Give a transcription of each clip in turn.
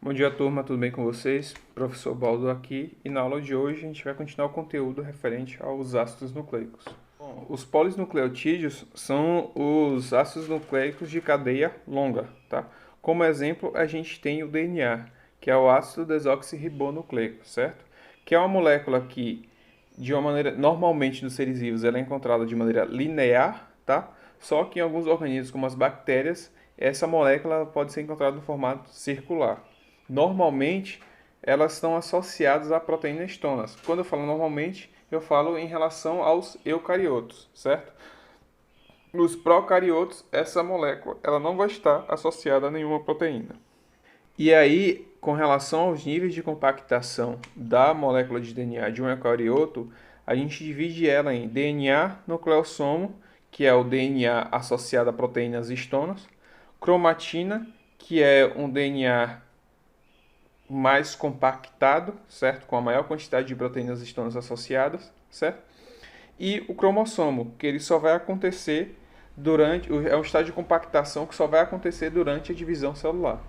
Bom dia, turma, tudo bem com vocês? Professor Baldo aqui, e na aula de hoje a gente vai continuar o conteúdo referente aos ácidos nucleicos. Bom, os polinucleotídeos são os ácidos nucleicos de cadeia longa, tá? Como exemplo, a gente tem o DNA, que é o ácido desoxirribonucleico, certo? Que é uma molécula que, de uma maneira, normalmente nos seres vivos, ela é encontrada de maneira linear, tá? Só que em alguns organismos, como as bactérias, essa molécula pode ser encontrada no formato circular. Normalmente, elas estão associadas a proteínas estonas. Quando eu falo normalmente, eu falo em relação aos eucariotos, certo? Nos procariotos, essa molécula ela não vai estar associada a nenhuma proteína. E aí, com relação aos níveis de compactação da molécula de DNA de um eucarioto, a gente divide ela em DNA nucleossomo, que é o DNA associado a proteínas estonas, cromatina, que é um DNA mais compactado, certo? Com a maior quantidade de proteínas estonas associadas, certo? E o cromossomo, que ele só vai acontecer é um estágio de compactação que só vai acontecer durante a divisão celular.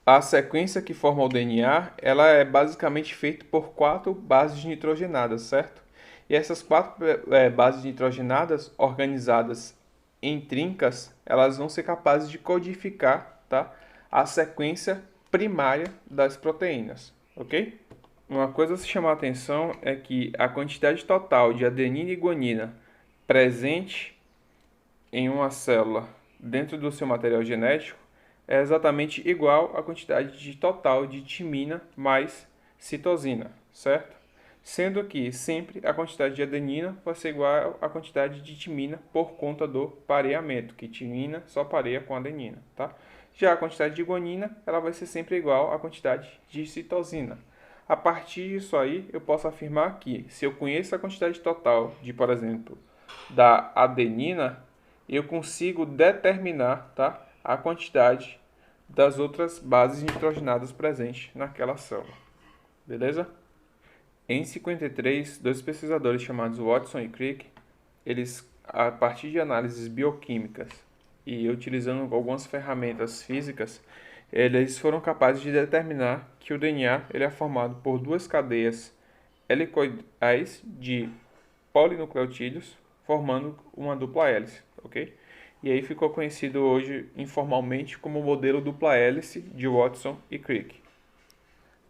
A sequência que forma o DNA, ela é basicamente feita por 4 bases nitrogenadas, certo? E essas 4 bases nitrogenadas organizadas em trincas, elas vão ser capazes de codificar, tá, a sequência primária das proteínas, ok? Uma coisa a se chamar a atenção é que a quantidade total de adenina e guanina presente em uma célula dentro do seu material genético é exatamente igual à quantidade total de timina mais citosina, certo? Sendo que sempre a quantidade de adenina vai ser igual à quantidade de timina por conta do pareamento, que timina só pareia com adenina, tá? Já a quantidade de guanina, ela vai ser sempre igual à quantidade de citosina. A partir disso aí, eu posso afirmar que, se eu conheço a quantidade total de, por exemplo, da adenina, eu consigo determinar, tá, a quantidade das outras bases nitrogenadas presentes naquela célula. Beleza? Em 53, dois pesquisadores chamados Watson e Crick, eles, a partir de análises bioquímicas e utilizando algumas ferramentas físicas, eles foram capazes de determinar que o DNA ele é formado por duas cadeias helicoidais de polinucleotídeos, formando uma dupla hélice, ok? E aí ficou conhecido hoje informalmente como o modelo dupla hélice de Watson e Crick.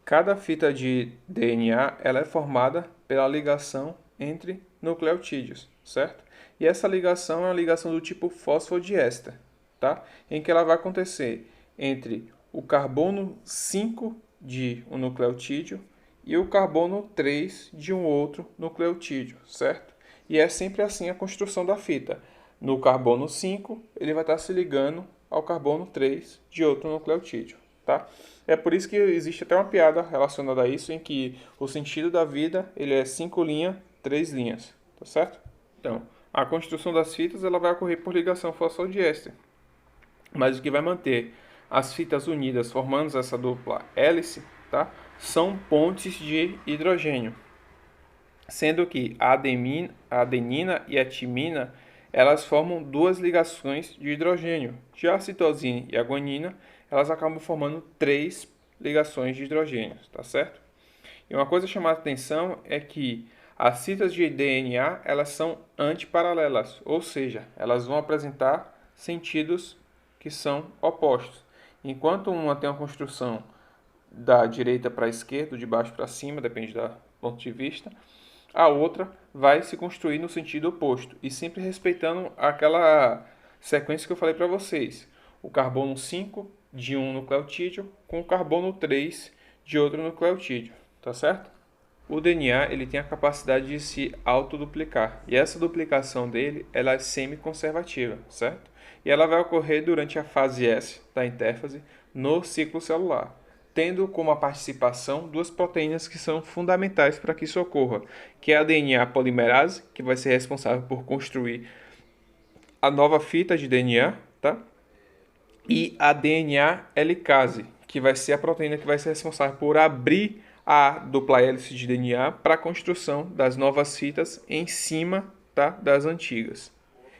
Cada fita de DNA ela é formada pela ligação entre nucleotídeos, certo? E essa ligação é uma ligação do tipo fosfodiéster, tá? Em que ela vai acontecer entre o carbono 5 de um nucleotídeo e o carbono 3 de um outro nucleotídeo, certo? E é sempre assim a construção da fita. No carbono 5, ele vai estar se ligando ao carbono 3 de outro nucleotídeo, tá? É por isso que existe até uma piada relacionada a isso, em que o sentido da vida ele é 5 linhas, 3 linhas, tá certo? Então, a construção das fitas ela vai ocorrer por ligação fosfodiéster, mas o que vai manter as fitas unidas formando essa dupla hélice, tá, são pontes de hidrogênio, sendo que a adenina e a timina elas formam duas ligações de hidrogênio. Já a citosina e a guanina elas acabam formando 3 ligações de hidrogênio, tá certo? E uma coisa a chamar a atenção é que as fitas de DNA elas são antiparalelas, ou seja, elas vão apresentar sentidos que são opostos. Enquanto uma tem uma construção da direita para a esquerda, de baixo para cima, depende do ponto de vista, a outra vai se construir no sentido oposto e sempre respeitando aquela sequência que eu falei para vocês. O carbono 5 de um nucleotídeo com o carbono 3 de outro nucleotídeo, tá certo? O DNA ele tem a capacidade de se autoduplicar e essa duplicação dele ela é semi-conservativa, certo? E ela vai ocorrer durante a fase S da intérfase no ciclo celular, tendo como a participação duas proteínas que são fundamentais para que isso ocorra, que é a DNA polimerase, que vai ser responsável por construir a nova fita de DNA, tá? E a DNA helicase, que vai ser a proteína que vai ser responsável por abrir a dupla hélice de DNA para a construção das novas fitas em cima, tá, das antigas.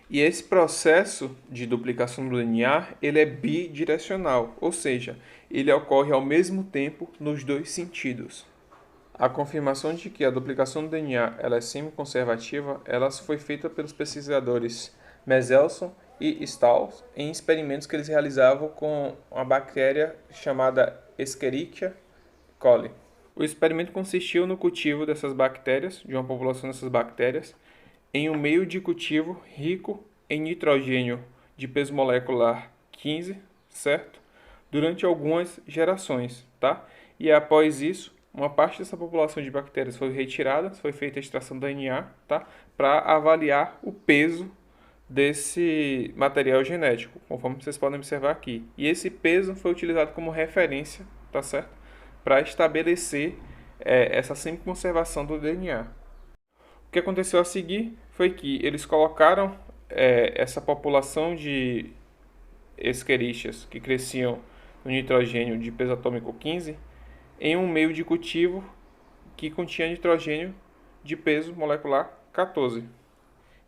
E esse processo de duplicação do DNA, ele é bidirecional, ou seja, ele ocorre ao mesmo tempo nos dois sentidos. A confirmação de que a duplicação do DNA ela é semi-conservativa, ela foi feita pelos pesquisadores Meselson e Stahl em experimentos que eles realizavam com uma bactéria chamada Escherichia coli. O experimento consistiu no cultivo dessas bactérias, de uma população dessas bactérias, em um meio de cultivo rico em nitrogênio de peso molecular 15, certo? Durante algumas gerações, tá? E após isso, uma parte dessa população de bactérias foi retirada, foi feita a extração do DNA, tá? Para avaliar o peso desse material genético, conforme vocês podem observar aqui. E esse peso foi utilizado como referência, tá certo? Para estabelecer essa semi-conservação do DNA. O que aconteceu a seguir foi que eles colocaram essa população de Escherichias que cresciam no nitrogênio de peso atômico 15 em um meio de cultivo que continha nitrogênio de peso molecular 14.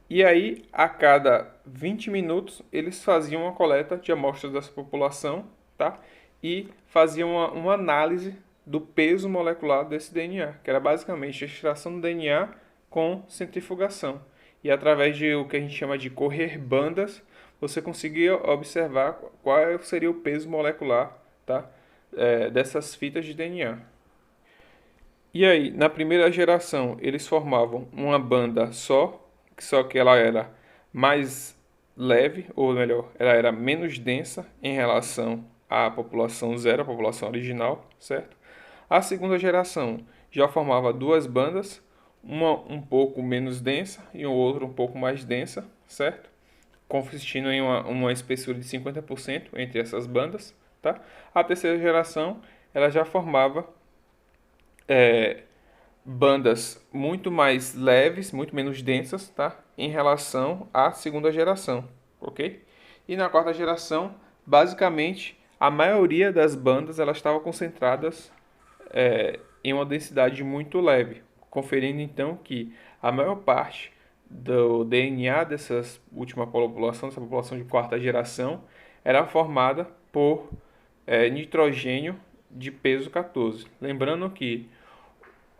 E aí, a cada 20 minutos, eles faziam uma coleta de amostras dessa população, tá? E faziam uma análise do peso molecular desse DNA, que era basicamente a extração do DNA com centrifugação. E através de o que a gente chama de correr bandas, você conseguia observar qual seria o peso molecular, tá? Dessas fitas de DNA. E aí, na primeira geração, eles formavam uma banda só que ela era mais leve, ou melhor, ela era menos densa em relação à população zero, a população original, certo? A segunda geração já formava duas bandas, uma um pouco menos densa e a outra um pouco mais densa, certo? Consistindo em uma espessura de 50% entre essas bandas, tá? A terceira geração, ela já formava bandas muito mais leves, muito menos densas, tá? Em relação à segunda geração, ok? E na quarta geração, basicamente, a maioria das bandas elas estavam concentradas em uma densidade muito leve, conferindo então que a maior parte do DNA dessa dessa população de quarta geração, era formada por nitrogênio de peso 14. Lembrando que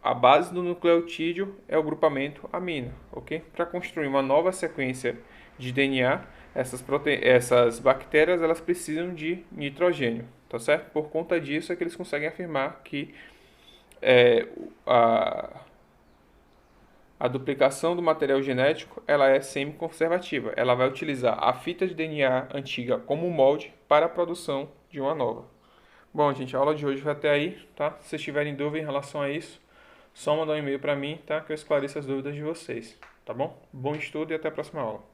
a base do nucleotídeo é o grupamento amino, ok? Para construir uma nova sequência de DNA, essas bactérias elas precisam de nitrogênio, tá certo? Por conta disso é que eles conseguem afirmar que a duplicação do material genético ela é semi-conservativa. Ela vai utilizar a fita de DNA antiga como molde para a produção de uma nova. Bom, gente, a aula de hoje vai até aí, tá? Se vocês tiverem dúvida em relação a isso, só mandar um e-mail para mim, tá? Que eu esclareço as dúvidas de vocês, tá bom? Bom estudo e até a próxima aula.